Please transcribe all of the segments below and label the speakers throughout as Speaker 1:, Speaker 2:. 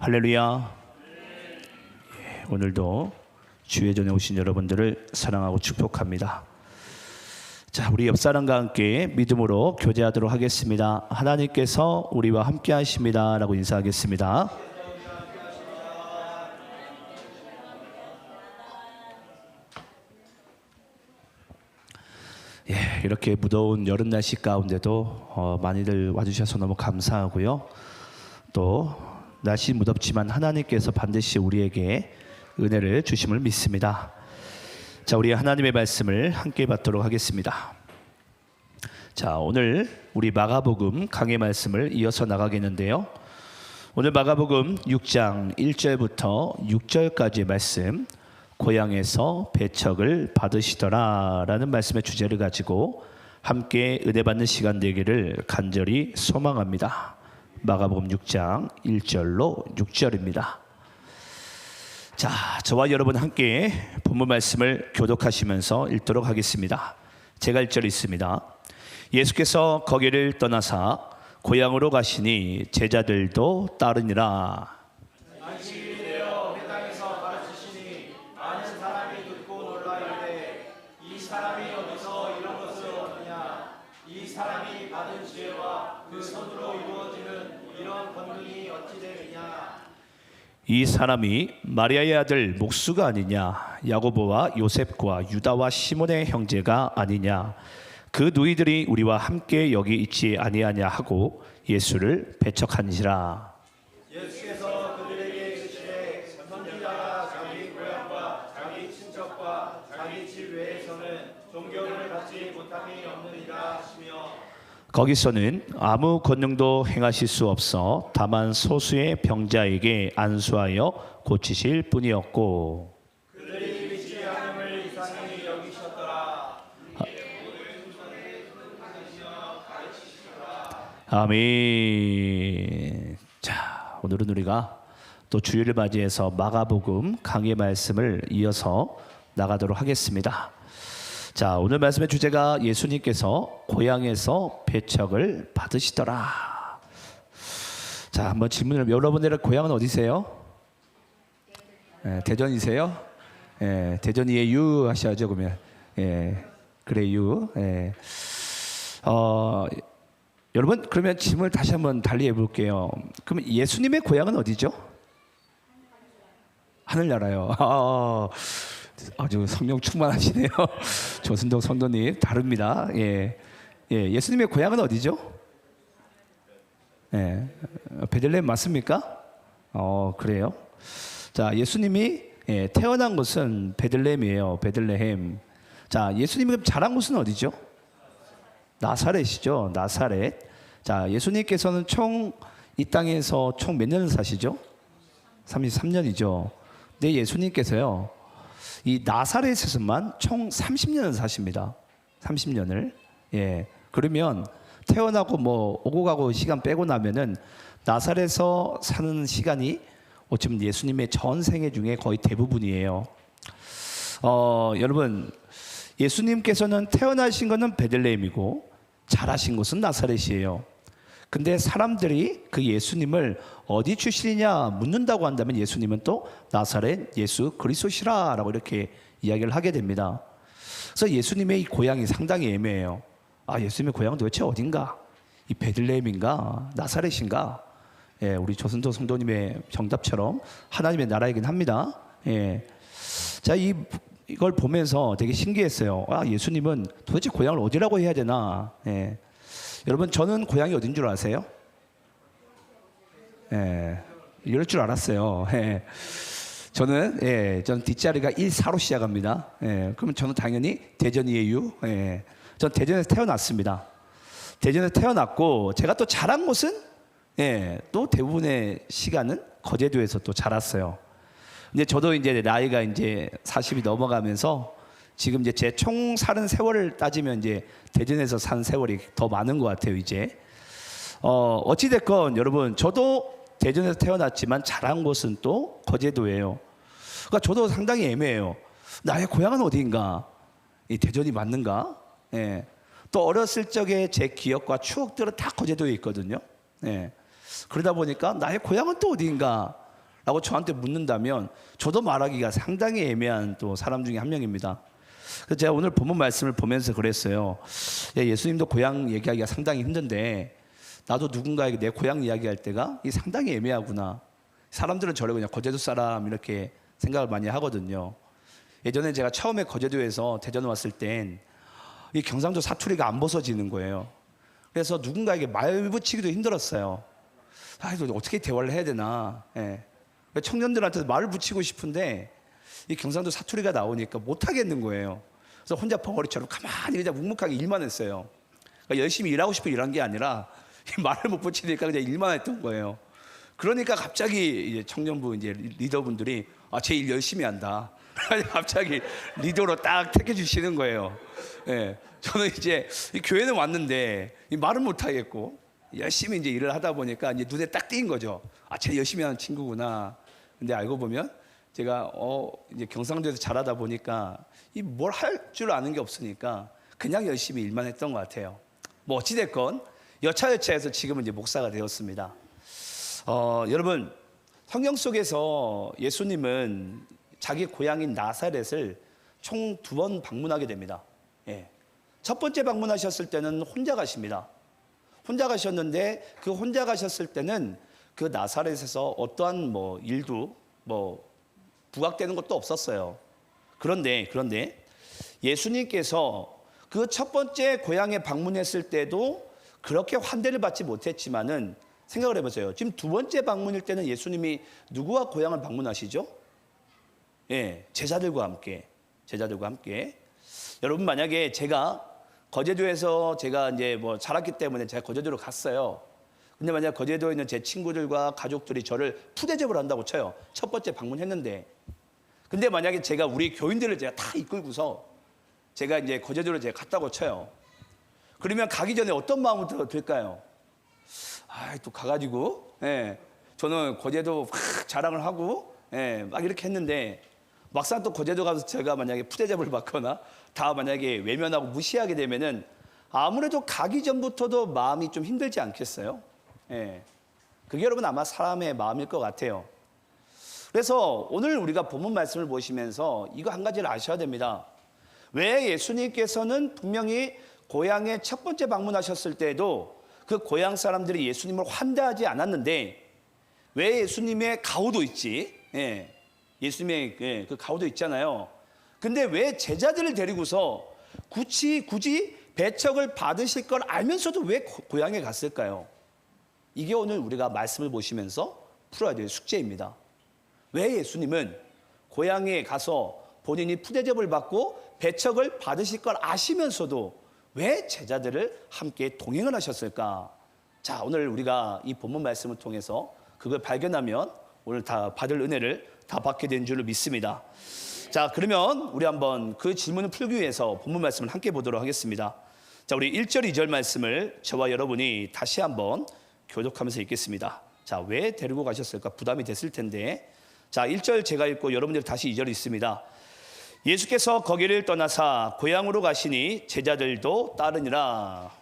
Speaker 1: 할렐루야. 오늘도 주의 전에 오신 여러분들을 사랑하고 축복합니다. 자, 우리 옆 사람과 함께 믿음으로 교제하도록 하겠습니다. 하나님께서 우리와 함께 하십니다 라고 인사하겠습니다. 이렇게 무더운 여름 날씨 가운데도 많이들 와주셔서 너무 감사하고요. 또 날씨 무덥지만 하나님께서 반드시 우리에게 은혜를 주심을 믿습니다. 자, 우리 하나님의 말씀을 함께 받도록 하겠습니다. 자, 오늘 우리 마가복음 강해 말씀을 이어서 나가겠는데요. 오늘 마가복음 6장 1절부터 6절까지의 말씀, 고향에서 배척을 받으시더라 라는 말씀의 주제를 가지고 함께 은혜 받는 시간 되기를 간절히 소망합니다. 마가복음 6장 1절로 6절입니다. 자, 저와 여러분 함께 본문 말씀을 교독하시면서 읽도록 하겠습니다. 제가 1절 있습니다. 예수께서 거기를 떠나사 고향으로 가시니 제자들도 따르니라. 이 사람이 마리아의 아들 목수가 아니냐, 야고보와 요셉과 유다와 시몬의 형제가 아니냐, 그 누이들이 우리와 함께 여기 있지 아니하냐 하고 예수를 배척하니라.
Speaker 2: 예수께서 그들에게 이르시되 선지자가 자기 고향과 자기 친척과 자기 집 외에서는 존경을 받지 못함이 없느니라 하시며,
Speaker 1: 거기서는 아무 권능도 행하실 수 없어 다만 소수의 병자에게 안수하여 고치실 뿐이었고,
Speaker 2: 그들이 믿지 않음을 이상히 여기셨더라.
Speaker 1: 아멘. 자, 오늘은 우리가 또 주일을 맞이해서 마가복음 강의 말씀을 이어서 나가도록 하겠습니다. 자, 오늘 말씀의 주제가 예수님께서 고향에서 배척을 받으시더라. 자, 한번 질문을, 여러분들의 고향은 어디세요? 대전이세요? 대전이에 유 하셔야죠. 그러면 그래 유. 여러분, 그러면 질문을 다시 한번 달리 해볼게요. 그러면 예수님의 고향은 어디죠? 하늘나라요. 아주 성령 충만하시네요. 조순동 성도님 다릅니다. 예수님의 고향은 어디죠? 베들레헴 맞습니까? 그래요. 자, 예수님이 태어난 곳은 베들레헴이에요. 베들레헴. 자, 예수님이 자란 곳은 어디죠? 나사렛이죠. 나사렛. 자, 예수님께서는 총 이 땅에서 총 몇 년을 사시죠? 33년이죠. 근데 예수님께서요, 이 나사렛에서만 총 30년을 사십니다. 30년을. 그러면 태어나고 뭐 오고 가고 시간 빼고 나면은 나사렛에서 사는 시간이 어쩌면 예수님의 전 생애 중에 거의 대부분이에요. 여러분, 예수님께서는 태어나신 것은 베들레헴이고 자라신 곳은 나사렛이에요. 근데 사람들이 그 예수님을 어디 출신이냐 묻는다고 한다면 예수님은 또 나사렛 예수 그리스도시라 라고 이렇게 이야기를 하게 됩니다. 그래서 예수님의 이 고향이 상당히 애매해요. 예수님의 고향은 도대체 어딘가? 이 베들레헴인가? 나사렛인가? 우리 조선조 성도님의 정답처럼 하나님의 나라이긴 합니다. 자, 이걸 보면서 되게 신기했어요. 예수님은 도대체 고향을 어디라고 해야 되나? 여러분, 저는 고향이 어딘 줄 아세요? 이럴 줄 알았어요. 저는 뒷자리가 14로 시작합니다. 그러면 저는 당연히 대전이에요. 전 대전에서 태어났습니다. 대전에서 태어났고 제가 또 자란 곳은 또 대부분의 시간은 거제도에서 또 자랐어요. 근데 저도 이제 나이가 이제 40이 넘어가면서 지금 이제 제 총 사는 세월을 따지면 이제 대전에서 산 세월이 더 많은 것 같아요, 이제. 어찌됐건 여러분, 저도 대전에서 태어났지만 자란 곳은 또 거제도예요. 그러니까 저도 상당히 애매해요. 나의 고향은 어디인가? 이 대전이 맞는가? 또 어렸을 적에 제 기억과 추억들은 다 거제도에 있거든요. 그러다 보니까 나의 고향은 또 어디인가? 라고 저한테 묻는다면 저도 말하기가 상당히 애매한 또 사람 중에 한 명입니다. 그래서 제가 오늘 본문 말씀을 보면서 그랬어요. 예수님도 고향 얘기하기가 상당히 힘든데 나도 누군가에게 내 고향 이야기할 때가 이 상당히 애매하구나. 사람들은 저를 그냥 거제도 사람 이렇게 생각을 많이 하거든요. 예전에 제가 처음에 거제도에서 대전 왔을 땐 이 경상도 사투리가 안 벗어지는 거예요. 그래서 누군가에게 말 붙이기도 힘들었어요. 이거 어떻게 대화를 해야 되나. 예. 청년들한테 말을 붙이고 싶은데 이 경상도 사투리가 나오니까 못 하겠는 거예요. 그래서 혼자 벙어리처럼 가만히 그냥 묵묵하게 일만 했어요. 그러니까 열심히 일하고 싶어 일한 게 아니라 말을 못 붙이니까 그냥 일만 했던 거예요. 그러니까 갑자기 이제 청년부 이제 리더분들이 제 일 열심히 한다. 갑자기 리더로 딱 택해 주시는 거예요. 예. 저는 이제 이 교회는 왔는데 이 말은 못 하겠고 열심히 이제 일을 하다 보니까 이제 눈에 딱 띈 거죠. 쟤 열심히 하는 친구구나. 근데 알고 보면 제가 이제 경상도에서 자라다 보니까 이 뭘 할 줄 아는 게 없으니까 그냥 열심히 일만 했던 것 같아요. 뭐 어찌 됐건 여차여차해서 지금은 이제 목사가 되었습니다. 여러분 성경 속에서 예수님은 자기 고향인 나사렛을 총 2번 방문하게 됩니다. 예. 첫 번째 방문하셨을 때는 혼자 가십니다. 혼자 가셨는데 그 혼자 가셨을 때는 그 나사렛에서 어떠한 뭐 일도 뭐 부각되는 것도 없었어요. 그런데 예수님께서 그 첫 번째 고향에 방문했을 때도 그렇게 환대를 받지 못했지만은 생각을 해보세요. 지금 2번째 방문일 때는 예수님이 누구와 고향을 방문하시죠? 예, 제자들과 함께. 여러분 만약에 제가 거제도에서 제가 이제 뭐 자랐기 때문에 제가 거제도로 갔어요. 근데 만약 거제도에 있는 제 친구들과 가족들이 저를 푸대접을 한다고 쳐요. 첫 번째 방문했는데. 근데 만약에 제가 우리 교인들을 제가 다 이끌고서 제가 이제 거제도로 제가 갔다고 쳐요. 그러면 가기 전에 어떤 마음으로 들까요? 또 가가지고, 예, 저는 거제도 막 자랑을 하고, 예, 막 이렇게 했는데 막상 또 거제도 가서 제가 만약에 푸대접을 받거나 다 만약에 외면하고 무시하게 되면은 아무래도 가기 전부터도 마음이 좀 힘들지 않겠어요? 예, 그게 여러분 아마 사람의 마음일 것 같아요. 그래서 오늘 우리가 본문 말씀을 보시면서 이거 한 가지를 아셔야 됩니다. 왜 예수님께서는 분명히 고향에 첫 번째 방문하셨을 때에도 그 고향 사람들이 예수님을 환대하지 않았는데 왜 예수님의 가호도 있지? 예, 예수님의 그 가호도 있잖아요. 근데 왜 제자들을 데리고서 굳이 배척을 받으실 걸 알면서도 왜 고향에 갔을까요? 이게 오늘 우리가 말씀을 보시면서 풀어야 될 숙제입니다. 왜 예수님은 고향에 가서 본인이 푸대접을 받고 배척을 받으실 걸 아시면서도 왜 제자들을 함께 동행을 하셨을까? 자, 오늘 우리가 이 본문 말씀을 통해서 그걸 발견하면 오늘 다 받을 은혜를 다 받게 된 줄을 믿습니다. 자, 그러면 우리 한번 그 질문을 풀기 위해서 본문 말씀을 함께 보도록 하겠습니다. 자, 우리 1절, 2절 말씀을 저와 여러분이 다시 한번 교독하면서 읽겠습니다. 자, 왜 데리고 가셨을까? 부담이 됐을 텐데. 자, 1절 제가 읽고 여러분들 다시 2절 읽습니다. 예수께서 거기를 떠나사 고향으로 가시니 제자들도 따르니라.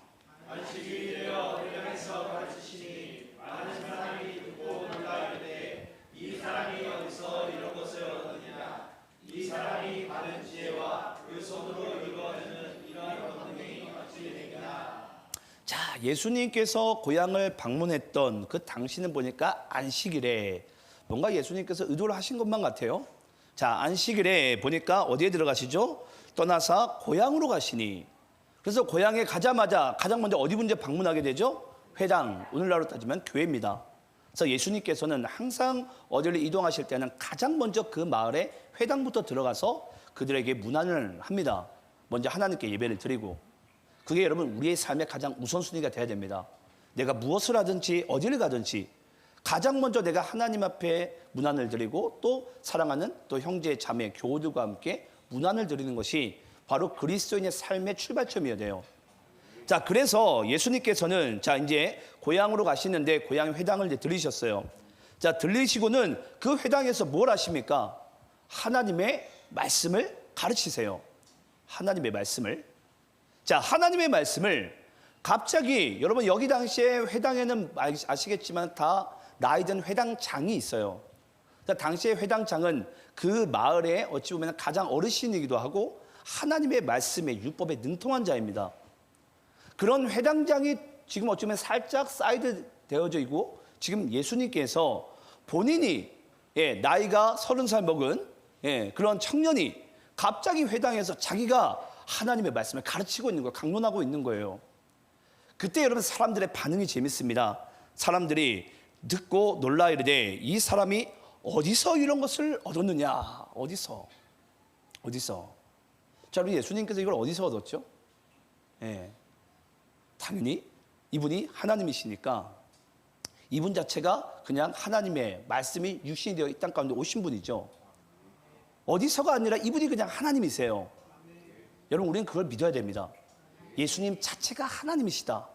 Speaker 2: 안식이 되어 회당에서 가르치시니 많은 사람이 듣고 놀라이르되 이 사람이 어디서 이런 것을 얻느냐? 이 사람이 받은 지혜와 그 손으로 이루어지는 이러한 권능이 어찌 되느냐?
Speaker 1: 자, 예수님께서 고향을 방문했던 그 당시는 보니까 안식일에 뭔가 예수님께서 의도를 하신 것만 같아요. 자, 안식일에 보니까 어디에 들어가시죠? 떠나사 고향으로 가시니. 그래서 고향에 가자마자 가장 먼저 어디 먼저 방문하게 되죠? 회당, 오늘날로 따지면 교회입니다. 그래서 예수님께서는 항상 어디를 이동하실 때는 가장 먼저 그 마을의 회당부터 들어가서 그들에게 문안을 합니다. 먼저 하나님께 예배를 드리고. 그게 여러분 우리의 삶의 가장 우선순위가 돼야 됩니다. 내가 무엇을 하든지 어디를 가든지 가장 먼저 내가 하나님 앞에 문안을 드리고 또 사랑하는 또 형제 자매 교우들과 함께 문안을 드리는 것이 바로 그리스도인의 삶의 출발점이어야 돼요. 자, 그래서 예수님께서는 자 이제 고향으로 가시는데 고향 회당을 이제 들리셨어요. 자, 들리시고는 그 회당에서 뭘 하십니까? 하나님의 말씀을 가르치세요. 하나님의 말씀을. 자, 하나님의 말씀을 갑자기 여러분 여기 당시에 회당에는 아시겠지만 다 나이 든 회당장이 있어요. 당시의 회당장은 그 마을의 어찌 보면 가장 어르신이기도 하고 하나님의 말씀에 율법에 능통한 자입니다. 그런 회당장이 지금 어쩌면 살짝 사이드 되어져 있고 지금 예수님께서 본인이 나이가 30살 먹은 그런 청년이 갑자기 회당에서 자기가 하나님의 말씀을 가르치고 있는 거예요. 강론하고 있는 거예요. 그때 여러분 사람들의 반응이 재밌습니다. 사람들이 듣고 놀라 이르되 이 사람이 어디서 이런 것을 얻었느냐? 어디서? 자, 우리 예수님께서 이걸 어디서 얻었죠? 당연히 이분이 하나님이시니까 이분 자체가 그냥 하나님의 말씀이 육신이 되어 이 땅 가운데 오신 분이죠. 어디서가 아니라 이분이 그냥 하나님이세요. 여러분 우리는 그걸 믿어야 됩니다. 예수님 자체가 하나님이시다.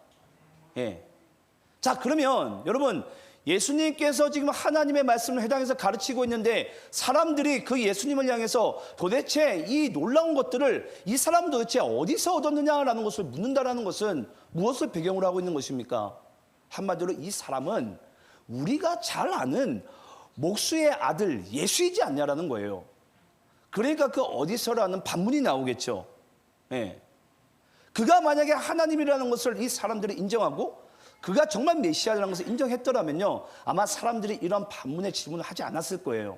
Speaker 1: 자, 그러면 여러분 예수님께서 지금 하나님의 말씀을 회당에서 가르치고 있는데 사람들이 그 예수님을 향해서 도대체 이 놀라운 것들을 이 사람은 도대체 어디서 얻었느냐라는 것을 묻는다라는 것은 무엇을 배경으로 하고 있는 것입니까? 한마디로 이 사람은 우리가 잘 아는 목수의 아들 예수이지 않냐라는 거예요. 그러니까 그 어디서라는 반문이 나오겠죠. 그가 만약에 하나님이라는 것을 이 사람들이 인정하고 그가 정말 메시아라는 것을 인정했더라면요, 아마 사람들이 이런 반문의 질문을 하지 않았을 거예요.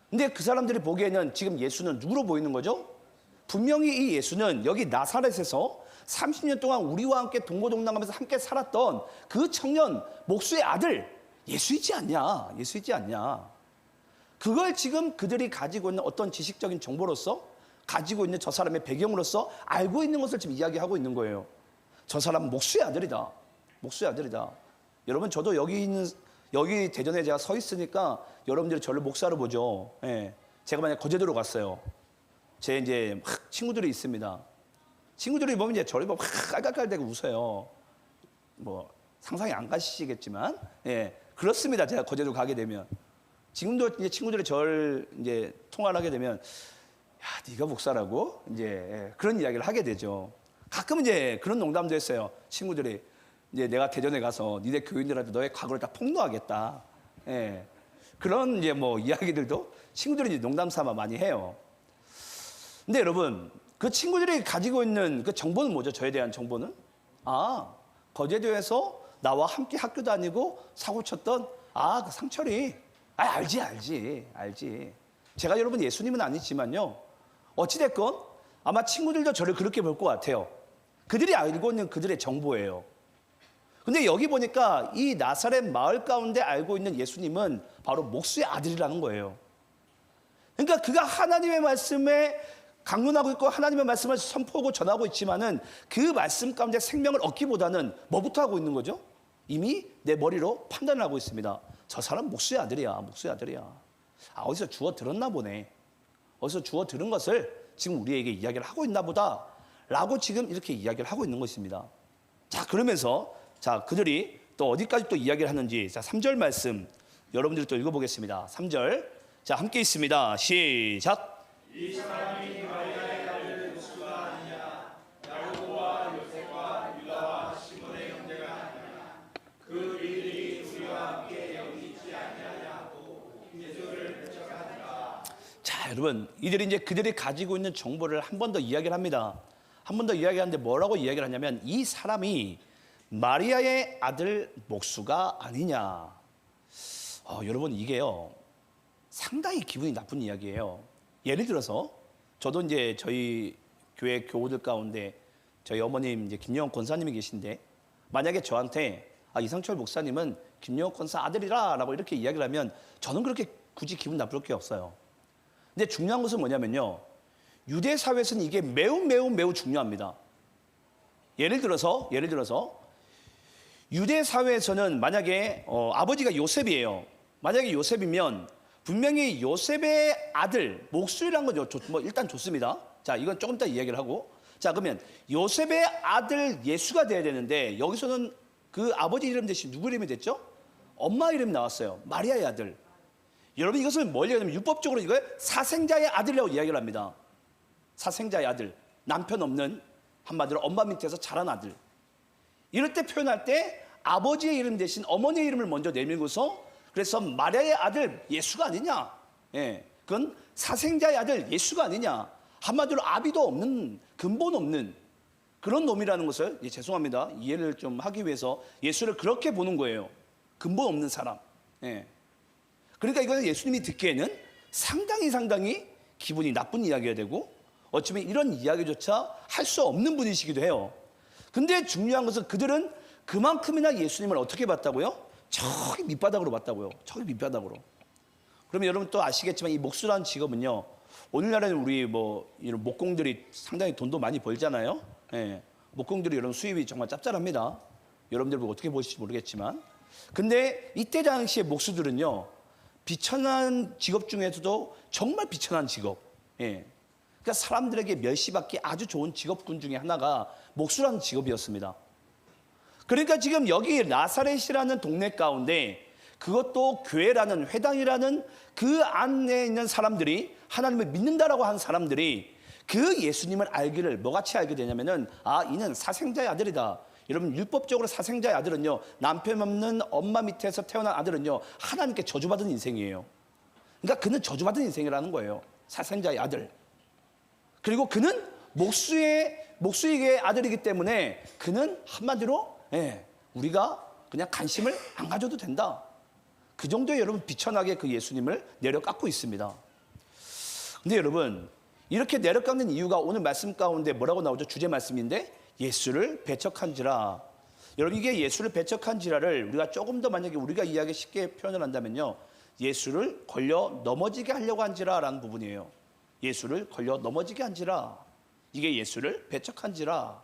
Speaker 1: 근데 그 사람들이 보기에는 지금 예수는 누구로 보이는 거죠? 분명히 이 예수는 여기 나사렛에서 30년 동안 우리와 함께 동고동락하면서 함께 살았던 그 청년 목수의 아들 예수이지 않냐? 그걸 지금 그들이 가지고 있는 어떤 지식적인 정보로서 가지고 있는 저 사람의 배경으로서 알고 있는 것을 지금 이야기하고 있는 거예요. 저 사람은 목수의 아들이다. 여러분 저도 여기 대전에 제가 서 있으니까 여러분들이 저를 목사로 보죠. 제가 만약 거제도로 갔어요. 제 이제 친구들이 있습니다. 친구들이 보면 이제 저를 보면 깔깔깔대고 웃어요. 뭐 상상이 안 가시겠지만, 그렇습니다. 제가 거제도 가게 되면 지금도 이제 친구들이 저를 이제 통화를 하게 되면, 야, 네가 목사라고 이제 그런 이야기를 하게 되죠. 가끔 이제 그런 농담도 했어요. 친구들이 이제 내가 대전에 가서 니네 교인들한테 너의 과거를 다 폭로하겠다. 그런 이제 뭐 이야기들도 친구들이 이제 농담 삼아 많이 해요. 근데 여러분 그 친구들이 가지고 있는 그 정보는 뭐죠? 저에 대한 정보는? 거제도에서 나와 함께 학교 다니고 사고 쳤던 그 상철이 알지. 제가 여러분 예수님은 아니지만요. 어찌됐건 아마 친구들도 저를 그렇게 볼 것 같아요. 그들이 알고 있는 그들의 정보예요. 근데 여기 보니까 이 나사렛 마을 가운데 알고 있는 예수님은 바로 목수의 아들이라는 거예요. 그러니까 그가 하나님의 말씀에 강론하고 있고 하나님의 말씀을 선포하고 전하고 있지만은 그 말씀 가운데 생명을 얻기보다는 뭐부터 하고 있는 거죠? 이미 내 머리로 판단을 하고 있습니다. 저 사람 목수의 아들이야. 어디서 주워 들었나 보네. 어디서 주워 들은 것을 지금 우리에게 이야기를 하고 있나 보다 라고 지금 이렇게 이야기를 하고 있는 것입니다. 자, 그러면서 그들이 또 어디까지 또 이야기를 하는지 3절 말씀 여러분들이 또 읽어보겠습니다. 3절 자, 함께 있습니다. 시작.
Speaker 2: 이 사람이 마리아의 아들 목수가 아니냐? 야고보와 요셉과 유다와 시몬의 형제가 아니냐? 그 일들이 우리와 함께 여기 있지 않냐고 예수를 배척하니라.
Speaker 1: 자, 여러분 이들이 이제 그들이 가지고 있는 정보를 한 번 더 이야기를 합니다. 한 번 더 이야기하는데 뭐라고 이야기를 하냐면 이 사람이 마리아의 아들 목수가 아니냐. 여러분 이게요 상당히 기분이 나쁜 이야기예요. 예를 들어서 저도 이제 저희 교회 교우들 가운데 저희 어머님 이제 김영원 권사님이 계신데 만약에 저한테 이상철 목사님은 김영원 권사 아들이라라고 이렇게 이야기를 하면 저는 그렇게 굳이 기분 나쁠 게 없어요. 근데 중요한 것은 뭐냐면요, 유대 사회에서는 이게 매우 중요합니다. 예를 들어서 유대 사회에서는 만약에 아버지가 요셉이에요. 만약에 요셉이면 분명히 요셉의 아들 목수이라는 건 뭐 일단 좋습니다. 자, 이건 조금 이따 이야기를 하고, 자, 그러면 요셉의 아들 예수가 돼야 되는데 여기서는 그 아버지 이름 대신 누구 이름이 됐죠? 엄마 이름이 나왔어요. 마리아의 아들. 여러분 이것을 뭘 얘기하냐면 율법적으로 이걸 사생자의 아들이라고 이야기를 합니다. 사생자의 아들, 남편 없는, 한마디로 엄마 밑에서 자란 아들. 이럴 때 표현할 때 아버지의 이름 대신 어머니의 이름을 먼저 내밀고서 그래서 마리아의 아들 예수가 아니냐? 예, 그건 사생자의 아들 예수가 아니냐? 한마디로 아비도 없는, 근본 없는 그런 놈이라는 것을, 예, 죄송합니다, 이해를 좀 하기 위해서 예수를 그렇게 보는 거예요. 근본 없는 사람. 예. 그러니까 이거는 예수님이 듣기에는 상당히 기분이 나쁜 이야기가 되고, 어쩌면 이런 이야기조차 할 수 없는 분이시기도 해요. 근데 중요한 것은 그들은 그만큼이나 예수님을 어떻게 봤다고요? 저기 밑바닥으로 봤다고요. 저기 밑바닥으로. 그러면 여러분 또 아시겠지만 이 목수라는 직업은요, 오늘날에는 우리 뭐 이런 목공들이 상당히 돈도 많이 벌잖아요. 예. 목공들이 여러분 수입이 정말 짭짤합니다. 여러분들 어떻게 보실지 모르겠지만. 근데 이때 당시에 목수들은요, 비천한 직업 중에서도 정말 비천한 직업. 예. 그러니까 사람들에게 멸시받기 아주 좋은 직업군 중에 하나가 목수라는 직업이었습니다. 그러니까 지금 여기 나사렛이라는 동네 가운데, 그것도 교회라는, 회당이라는 그 안에 있는 사람들이, 하나님을 믿는다라고 한 사람들이 그 예수님을 알기를 뭐같이 알게 되냐면은, 아, 이는 사생자의 아들이다. 여러분, 율법적으로 사생자의 아들은요, 남편 없는 엄마 밑에서 태어난 아들은요, 하나님께 저주받은 인생이에요. 그러니까 그는 저주받은 인생이라는 거예요. 사생자의 아들. 그리고 그는 목수에게 아들이기 때문에 그는 한마디로, 예, 우리가 그냥 관심을 안 가져도 된다. 그 정도의 여러분 비천하게 그 예수님을 내려깎고 있습니다. 근데 여러분, 이렇게 내려깎는 이유가 오늘 말씀 가운데 뭐라고 나오죠? 주제 말씀인데, 예수를 배척한지라. 여러분, 이게 예수를 배척한지라를 우리가 조금 더 만약에 우리가 이야기 쉽게 표현을 한다면요, 예수를 걸려 넘어지게 하려고 한지라라는 부분이에요. 예수를 걸려 넘어지게 한지라. 이게 예수를 배척한지라.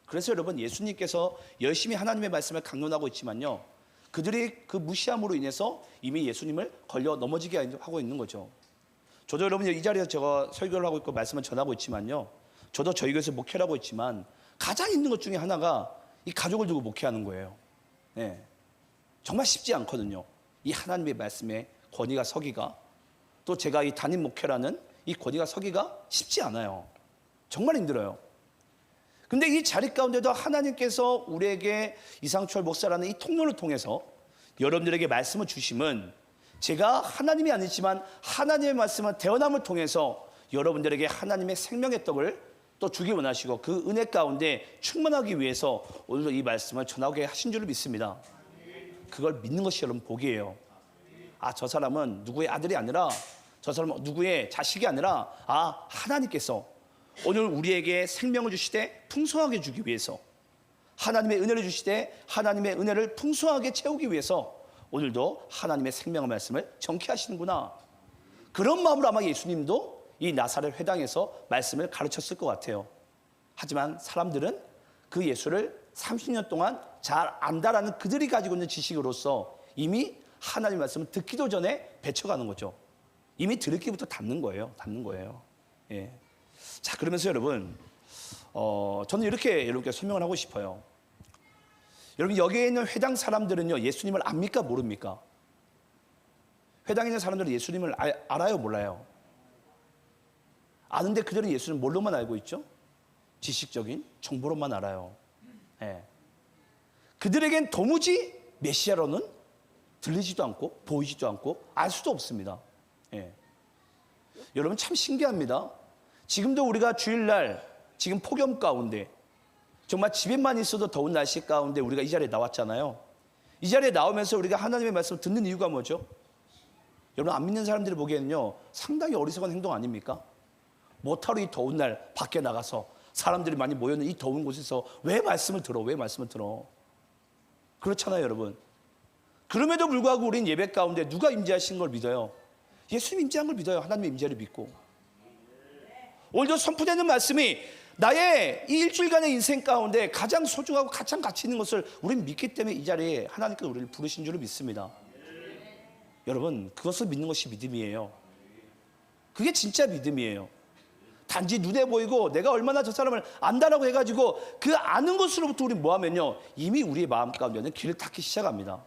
Speaker 1: 그래서 여러분, 예수님께서 열심히 하나님의 말씀을 강론하고 있지만요, 그들이 그 무시함으로 인해서 이미 예수님을 걸려 넘어지게 하고 있는 거죠. 저도 여러분 이 자리에서 제가 설교를 하고 있고 말씀을 전하고 있지만요, 저도 저희 교회에서 목회를 하고 있지만 가장 힘든 것 중에 하나가 이 가족을 두고 목회하는 거예요. 네. 정말 쉽지 않거든요. 이 하나님의 말씀에 권위가 서기가, 또 제가 이 담임 목회라는 이 권위가 서기가 쉽지 않아요. 정말 힘들어요. 근데 이 자리 가운데도 하나님께서 우리에게 이상철 목사라는 이 통로를 통해서 여러분들에게 말씀을 주심은, 제가 하나님이 아니지만 하나님의 말씀은 태어남을 통해서 여러분들에게 하나님의 생명의 떡을 또 주기 원하시고 그 은혜 가운데 충만하기 위해서 오늘도 이 말씀을 전하게 하신 줄을 믿습니다. 그걸 믿는 것이 여러분 복이에요. 아, 저 사람은 누구의 아들이 아니라, 저 사람은 누구의 자식이 아니라, 아, 하나님께서 오늘 우리에게 생명을 주시되 풍성하게 주기 위해서, 하나님의 은혜를 주시되 하나님의 은혜를 풍성하게 채우기 위해서 오늘도 하나님의 생명의 말씀을 정케하시는구나. 그런 마음으로 아마 예수님도 이 나사렛 회당에서 말씀을 가르쳤을 것 같아요. 하지만 사람들은 그 예수를 30년 동안 잘 안다라는 그들이 가지고 있는 지식으로서 이미 하나님의 말씀을 듣기도 전에 배쳐가는 거죠. 이미 들었기부터 닫는 거예요. 예. 자, 그러면서 여러분, 저는 이렇게 여러분께 설명을 하고 싶어요. 여러분, 여기에 있는 회당 사람들은요, 예수님을 압니까 모릅니까? 회당에 있는 사람들은 예수님을 알아요 몰라요? 아는데 그들은 예수를 뭘로만 알고 있죠? 지식적인 정보로만 알아요. 예. 그들에겐 도무지 메시아로는 들리지도 않고 보이지도 않고 알 수도 없습니다. 예. 여러분, 참 신기합니다. 지금도 우리가 주일날 지금 폭염 가운데 정말 집에만 있어도 더운 날씨 가운데 우리가 이 자리에 나왔잖아요. 이 자리에 나오면서 우리가 하나님의 말씀을 듣는 이유가 뭐죠? 여러분, 안 믿는 사람들이 보기에는요, 상당히 어리석은 행동 아닙니까? 뭐하러 이 더운 날 밖에 나가서 사람들이 많이 모여있는 이 더운 곳에서 왜 말씀을 들어? 그렇잖아요, 여러분. 그럼에도 불구하고 우린 예배 가운데 누가 임재하신 걸 믿어요? 예수님 임재한 걸 믿어요. 하나님의 임재를 믿고. 오늘도 선포되는 말씀이 나의 이 일주일간의 인생 가운데 가장 소중하고 가장 가치 있는 것을 우리는 믿기 때문에 이 자리에 하나님께서 우리를 부르신 줄을 믿습니다. 여러분, 그것을 믿는 것이 믿음이에요. 그게 진짜 믿음이에요. 단지 눈에 보이고 내가 얼마나 저 사람을 안다라고 해가지고 그 아는 것으로부터 우리 뭐 하면요, 이미 우리의 마음 가운데는 길을 닫기 시작합니다.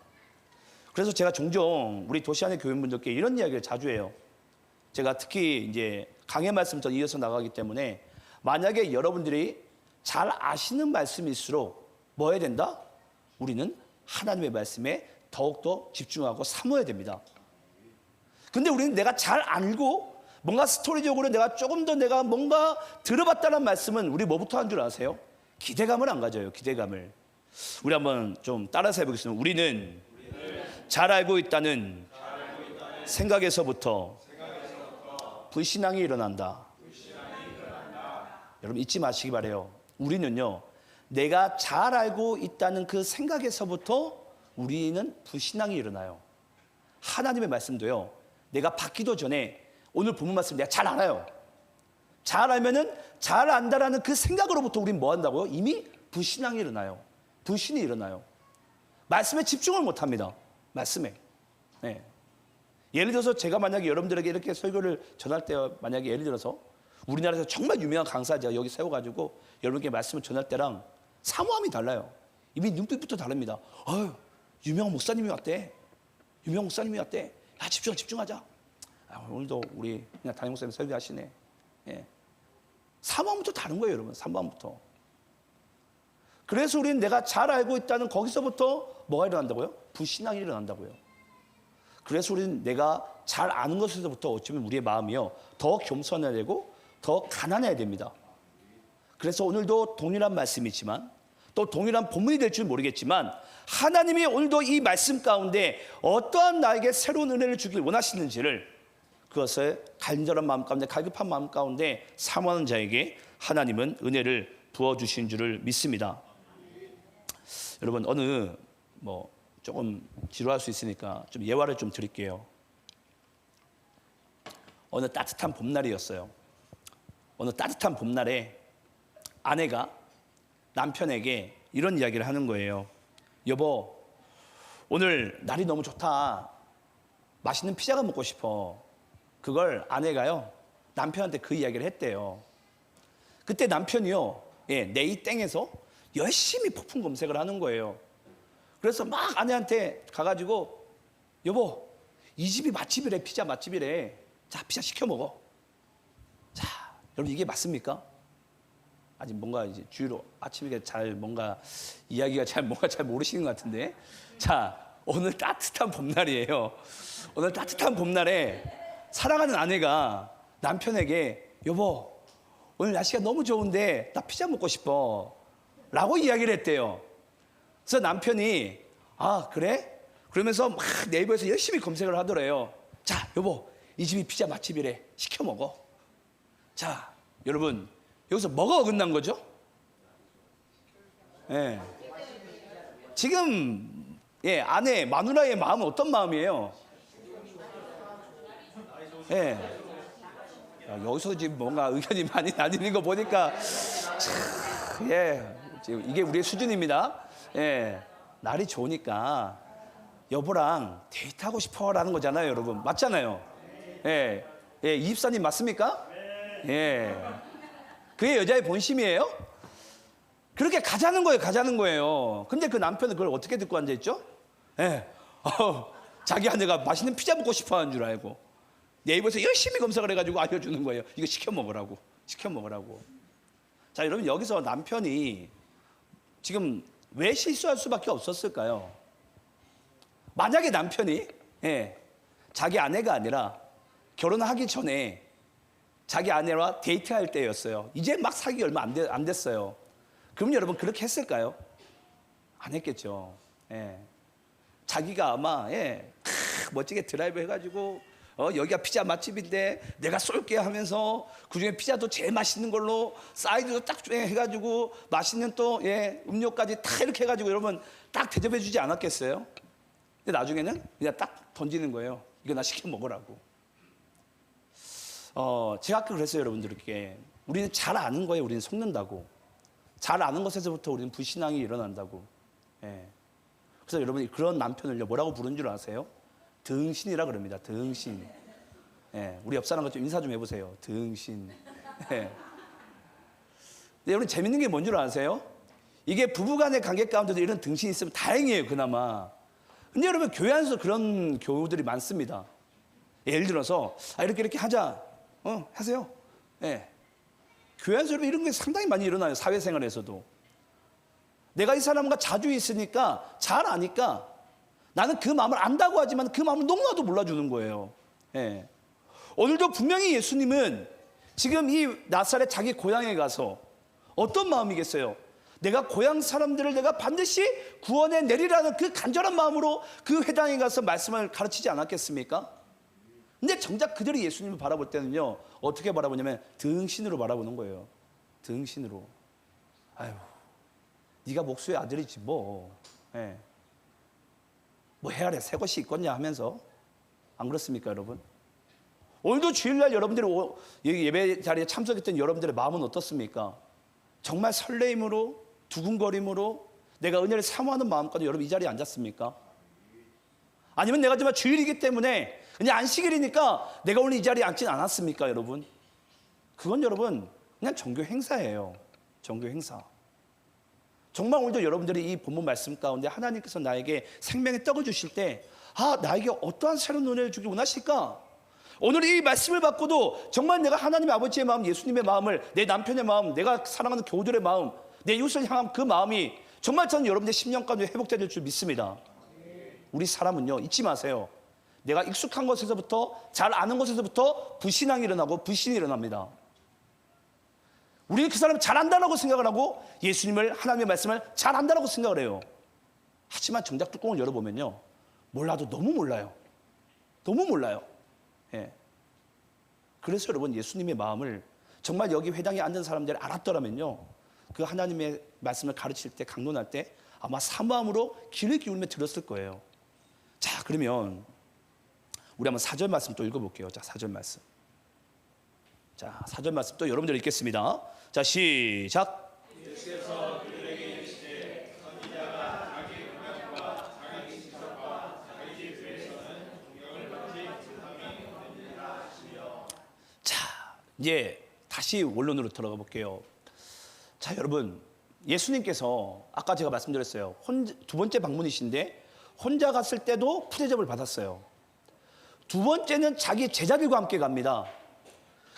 Speaker 1: 그래서 제가 종종 우리 도시 안의 교인분들께 이런 이야기를 자주 해요. 제가 특히 이제 강의 말씀 전 이어서 나가기 때문에, 만약에 여러분들이 잘 아시는 말씀일수록 뭐 해야 된다? 우리는 하나님의 말씀에 더욱더 집중하고 사모해야 됩니다. 근데 우리는 내가 잘 알고 뭔가 스토리적으로 내가 조금 더 내가 뭔가 들어봤다는 말씀은 우리 뭐부터 한 줄 아세요? 기대감을 안 가져요. 기대감을. 우리 한번 좀 따라서 해보겠습니다. 우리는 잘 알고 있다는 생각에서부터 불신앙이 일어난다. 여러분 잊지 마시기 바래요. 우리는요, 내가 잘 알고 있다는 그 생각에서부터 우리는 불신앙이 일어나요. 하나님의 말씀도요, 내가 받기도 전에 오늘 본문 말씀 내가 잘 알아요. 잘 알면은 잘 안다라는 그 생각으로부터 우리는 뭐 한다고요? 이미 불신앙이 일어나요. 불신이 일어나요. 말씀에 집중을 못 합니다. 말씀에. 네. 예를 들어서 제가 만약에 여러분들에게 이렇게 설교를 전할 때 만약에 예를 들어서 우리나라에서 정말 유명한 강사 제가 여기 세워가지고 여러분께 말씀을 전할 때랑 사모함이 달라요. 이미 눈빛부터 다릅니다. 유명한 목사님이 왔대. 유명한 목사님이 왔대. 야, 집중하자. 오늘도 우리 그냥 담임 목사님 설교하시네. 예. 사모함부터 다른 거예요, 여러분. 사모함부터. 그래서 우리는 내가 잘 알고 있다는 거기서부터 뭐가 일어난다고요? 불신앙이 일어난다고요. 그래서 우리는 내가 잘 아는 것에서부터 어쩌면 우리의 마음이요, 더 겸손해야 되고 더 가난해야 됩니다. 그래서 오늘도 동일한 말씀이지만 또 동일한 본문이 될 줄 모르겠지만 하나님이 오늘도 이 말씀 가운데 어떠한 나에게 새로운 은혜를 주길 원하시는지를 그것을 간절한 마음 가운데 갈급한 마음 가운데 사모하는 자에게 하나님은 은혜를 부어주신 줄을 믿습니다. 여러분 어느 조금 지루할 수 있으니까 좀 예화를 좀 드릴게요. 어느 따뜻한 봄날이었어요. 어느 따뜻한 봄날에 아내가 남편에게 이런 이야기를 하는 거예요. 여보, 오늘 날이 너무 좋다. 맛있는 피자가 먹고 싶어. 그걸 아내가요, 남편한테 그 이야기를 했대요. 그때 남편이요, 네이땡에서 열심히 폭풍 검색을 하는 거예요. 그래서 막 아내한테 가가지고, 여보, 이 집이 맛집이래. 피자 맛집이래. 자, 피자 시켜 먹어. 자, 여러분 이게 맞습니까? 아직 뭔가 이제 주위로 아침에 잘 뭔가 이야기가 잘 모르시는 것 같은데. 자, 오늘 따뜻한 봄날이에요. 오늘 따뜻한 봄날에 사랑하는 아내가 남편에게 여보, 오늘 날씨가 너무 좋은데 나 피자 먹고 싶어 라고 이야기를 했대요. 그래서 남편이 그래? 그러면서 막 네이버에서 열심히 검색을 하더래요. 자, 여보, 이 집이 피자 맛집이래. 시켜 먹어. 자, 여러분 여기서 뭐가 어긋난 거죠? 예. 지금 아내 마누라의 마음은 어떤 마음이에요? 예. 여기서 지금 뭔가 의견이 많이 나뉘는 거 보니까 지금 이게 우리의 수준입니다. 날이 좋으니까 여보랑 데이트하고 싶어라는 거잖아요, 여러분. 맞잖아요. 이 집사님 맞습니까? 그게 여자의 본심이에요? 그렇게 가자는 거예요. 근데 그 남편은 그걸 어떻게 듣고 앉아있죠? 자기 아내가 맛있는 피자 먹고 싶어 하는 줄 알고 네이버에서 열심히 검색을 해가지고 알려주는 거예요. 이거 시켜 먹으라고. 자, 여러분 여기서 남편이 지금 왜 실수할 수밖에 없었을까요? 만약에 남편이 자기 아내가 아니라 결혼하기 전에 자기 아내와 데이트할 때였어요. 이제 막 사귀기 얼마 안 됐어요. 그럼 여러분 그렇게 했을까요? 안 했겠죠. 자기가 아마 멋지게 드라이브 해가지고 여기가 피자 맛집인데 내가 쏠게 하면서 그중에 피자도 제일 맛있는 걸로 사이드도 딱 해가지고 맛있는 또 음료까지 다 이렇게 해가지고 여러분 딱 대접해 주지 않았겠어요? 근데 나중에는 그냥 딱 던지는 거예요. 이거 나 시켜 먹으라고. 제가 아까 그랬어요, 여러분들께. 우리는 잘 아는 거에 우리는 속는다고. 잘 아는 것에서부터 우리는 불신앙이 일어난다고. 그래서 여러분이 그런 남편을요, 뭐라고 부르는 줄 아세요? 등신이라 그럽니다. 등신. 우리 옆 사람과 좀 인사 좀 해보세요. 등신. 근데 여러분 재밌는 게 뭔 줄 아세요? 이게 부부간의 관계 가운데도 이런 등신이 있으면 다행이에요, 그나마. 근데 여러분 교회 안에서 그런 교우들이 많습니다. 예를 들어서 이렇게 하자. 하세요. 교회 안에서 여러분 이런 게 상당히 많이 일어나요. 사회생활에서도. 내가 이 사람과 자주 있으니까 잘 아니까 나는 그 마음을 안다고 하지만 그 마음을 너무나도 몰라주는 거예요. 예. 오늘도 분명히 예수님은 지금 이 나사렛 자기 고향에 가서 어떤 마음이겠어요? 내가 고향 사람들을 내가 반드시 구원해 내리라는 그 간절한 마음으로 그 회당에 가서 말씀을 가르치지 않았겠습니까? 근데 정작 그들이 예수님을 바라볼 때는요, 어떻게 바라보냐면 등신으로 바라보는 거예요. 등신으로. 아유, 네가 목수의 아들이지 뭐. 예. 뭐 해아래 새 것이 있겠냐 하면서. 안 그렇습니까, 여러분? 오늘도 주일날 여러분들이 예배 자리에 참석했던 여러분들의 마음은 어떻습니까? 정말 설레임으로, 두근거림으로 내가 은혜를 사모하는 마음까지 여러분 이 자리에 앉았습니까? 아니면 내가 정말 주일이기 때문에 그냥 안식일이니까 내가 오늘 이 자리에 앉진 않았습니까, 여러분? 그건 여러분 그냥 종교 행사예요. 종교 행사. 정말 오늘도 여러분들이 이 본문 말씀 가운데 하나님께서 나에게 생명의 떡을 주실 때, 아, 나에게 어떠한 새로운 은혜를 주길 원하실까? 오늘 이 말씀을 받고도 정말 내가 하나님 아버지의 마음, 예수님의 마음을, 내 남편의 마음, 내가 사랑하는 교우들의 마음, 내 이웃을 향한 그 마음이 정말 저는 여러분의 10년 가운데 회복될 줄 믿습니다. 우리 사람은요, 잊지 마세요. 내가 익숙한 것에서부터, 잘 아는 것에서부터 불신앙이 일어나고 불신이 일어납니다. 우리는 그 사람을 잘 안다라고 생각을 하고 예수님을, 하나님의 말씀을 잘 안다라고 생각을 해요. 하지만 정작 뚜껑을 열어보면요, 몰라도 너무 몰라요. 너무 몰라요. 예. 그래서 여러분, 예수님의 마음을 정말 여기 회당에 앉은 사람들이 알았더라면요, 그 하나님의 말씀을 가르칠 때, 강론할 때 아마 사모함으로 귀를 기울이며 들었을 거예요. 자, 그러면 우리 한번 4절 말씀 또 읽어볼게요. 자, 4절 말씀. 자, 4절 말씀 또 여러분들 읽겠습니다. 자, 시작.
Speaker 2: 예수께서 그들에게 이르시되 선지자가 자기 공약과 자기 직접과 자기 집에서는 존경을 받지 못함이 없느니라 하시며.
Speaker 1: 자, 이제 다시 원론으로 들어가 볼게요. 자, 여러분, 예수님께서 아까 제가 말씀드렸어요. 두 번째 방문이신데 혼자 갔을 때도 푸대접을 받았어요. 두 번째는 자기 제자들과 함께 갑니다.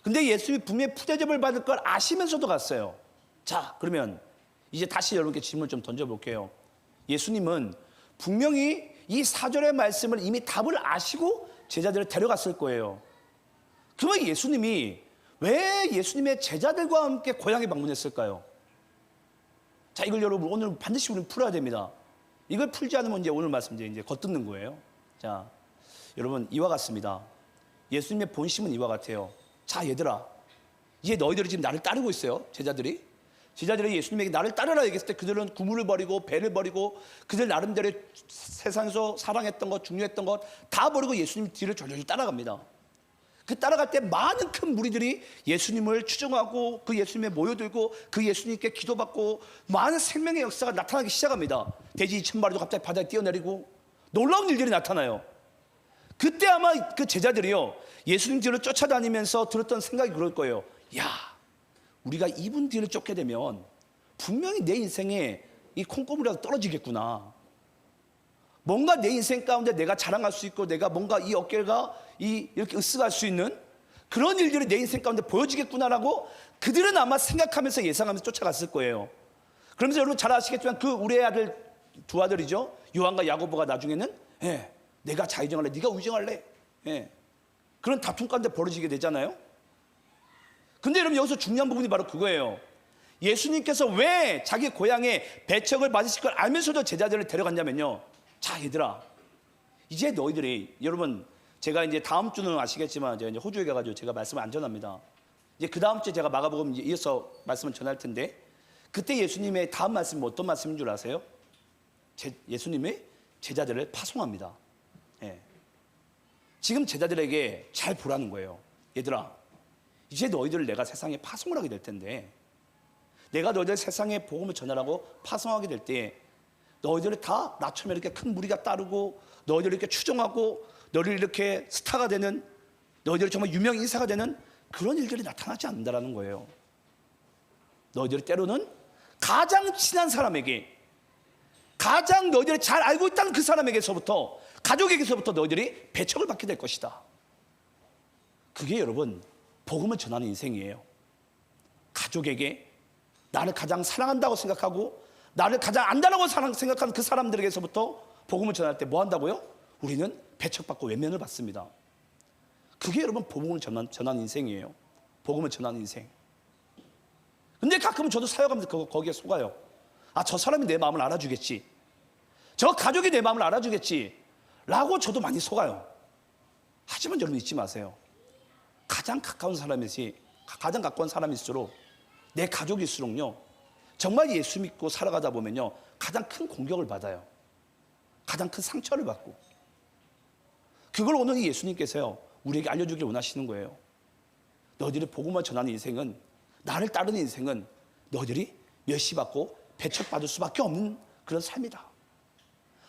Speaker 1: 근데 예수님이 분명히 푸대접을 받을 걸 아시면서도 갔어요. 자, 그러면 이제 다시 여러분께 질문을 좀 던져볼게요. 예수님은 분명히 이 4절의 말씀을 이미 답을 아시고 제자들을 데려갔을 거예요. 그러면 예수님이 왜 예수님의 제자들과 함께 고향에 방문했을까요? 자, 이걸 여러분 오늘 반드시 우리는 풀어야 됩니다. 이걸 풀지 않으면 이제 오늘 말씀 이제 겉듣는 거예요. 자, 여러분, 이와 같습니다. 예수님의 본심은 이와 같아요. 자, 얘들아, 이제 너희들이 지금 나를 따르고 있어요. 제자들이 예수님에게 나를 따르라 얘기했을 때 그들은 구물을 버리고 배를 버리고 그들 나름대로 세상에서 사랑했던 것, 중요했던 것 다 버리고 예수님 뒤를 졸졸 따라갑니다. 그 따라갈 때 많은 큰 무리들이 예수님을 추종하고 그 예수님에 모여들고 그 예수님께 기도받고 많은 생명의 역사가 나타나기 시작합니다. 돼지 2,000마리도 갑자기 바다에 뛰어내리고 놀라운 일들이 나타나요. 그때 아마 그 제자들이요, 예수님 뒤를 쫓아다니면서 들었던 생각이 그럴 거예요. 야, 우리가 이분 뒤를 쫓게 되면 분명히 내 인생에 이 콩고물이라도 떨어지겠구나. 뭔가 내 인생 가운데 내가 자랑할 수 있고 내가 뭔가 이 어깨가 이렇게 으쓱할 수 있는 그런 일들이 내 인생 가운데 보여지겠구나라고 그들은 아마 생각하면서 예상하면서 쫓아갔을 거예요. 그러면서 여러분 잘 아시겠지만 그 우리의 아들, 두 아들이죠, 요한과 야고보가 나중에는 내가 자유정할래, 네가 우정할래, 그런 다툼 가운데 벌어지게 되잖아요. 근데 여러분 여기서 중요한 부분이 바로 그거예요. 예수님께서 왜 자기 고향에 배척을 받으실 걸 알면서도 제자들을 데려갔냐면요, 자, 얘들아, 이제 너희들이, 여러분 제가 이제 다음 주는 아시겠지만 제가 이제 호주에 가가지고 제가 말씀을 안 전합니다. 이제 그 다음 주에 제가 마가복음 이어서 말씀을 전할 텐데, 그때 예수님의 다음 말씀이 어떤 말씀인 줄 아세요? 예수님의 제자들을 파송합니다. 지금 제자들에게 잘 보라는 거예요. 얘들아, 이제 너희들을 내가 세상에 파송을 하게 될 텐데, 내가 너희들 세상에 복음을 전하라고 파송하게 될 때 너희들을 다 나처럼 이렇게 큰 무리가 따르고 너희들을 이렇게 추종하고 너희를 이렇게 스타가 되는, 너희들이 정말 유명 인사가 되는 그런 일들이 나타나지 않는다라는 거예요. 너희들이 때로는 가장 친한 사람에게, 가장 너희들이 잘 알고 있다는 그 사람에게서부터, 가족에게서부터 너희들이 배척을 받게 될 것이다. 그게 여러분 복음을 전하는 인생이에요. 가족에게, 나를 가장 사랑한다고 생각하고 나를 가장 안다라고 생각하는 그 사람들에게서부터 복음을 전할 때 뭐 한다고요? 우리는 배척받고 외면을 받습니다. 그게 여러분 복음을 전하는 인생이에요. 복음을 전하는 인생. 근데 가끔은 저도 사역하면서 거기에 속아요. 아, 저 사람이 내 마음을 알아주겠지, 저 가족이 내 마음을 알아주겠지 라고 저도 많이 속아요. 하지만 여러분 잊지 마세요. 가장 가까운 사람일수록, 내 가족일수록요, 정말 예수 믿고 살아가다 보면요, 가장 큰 공격을 받아요. 가장 큰 상처를 받고. 그걸 오늘 예수님께서요, 우리에게 알려주길 원하시는 거예요. 너희들이 복음을 전하는 인생은, 나를 따르는 인생은 너희들이 멸시받고 배척받을 수밖에 없는 그런 삶이다.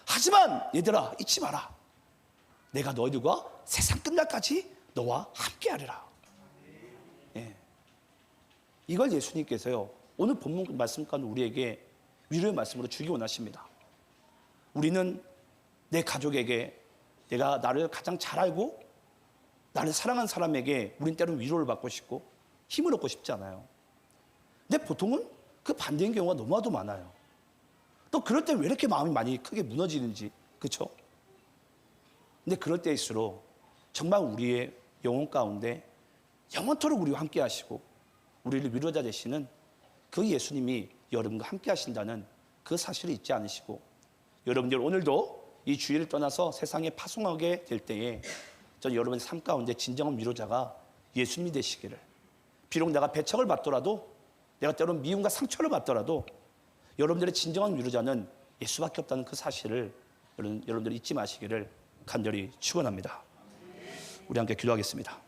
Speaker 1: 하지만 얘들아, 잊지 마라. 내가 너희들과 세상 끝날까지 너와 함께하리라. 예. 이걸 예수님께서요, 오늘 본문 말씀 가운데 우리에게 위로의 말씀으로 주기 원하십니다. 우리는 내 가족에게, 내가 나를 가장 잘 알고 나를 사랑하는 사람에게 우린 때로는 위로를 받고 싶고 힘을 얻고 싶지 않아요. 근데 보통은 그 반대인 경우가 너무나도 많아요. 또 그럴 때 왜 이렇게 마음이 많이 크게 무너지는지, 그렇죠? 근데 그럴 때일수록 정말 우리의 영혼 가운데 영원토록 우리와 함께 하시고 우리를 위로자 되시는 그 예수님이 여러분과 함께 하신다는 그 사실을 잊지 않으시고, 여러분들 오늘도 이 주일을 떠나서 세상에 파송하게 될 때에 저는 여러분의 삶 가운데 진정한 위로자가 예수님이 되시기를, 비록 내가 배척을 받더라도, 내가 때로는 미움과 상처를 받더라도 여러분들의 진정한 위로자는 예수밖에 없다는 그 사실을 여러분들이 잊지 마시기를 간절히 축원합니다. 우리 함께 기도하겠습니다.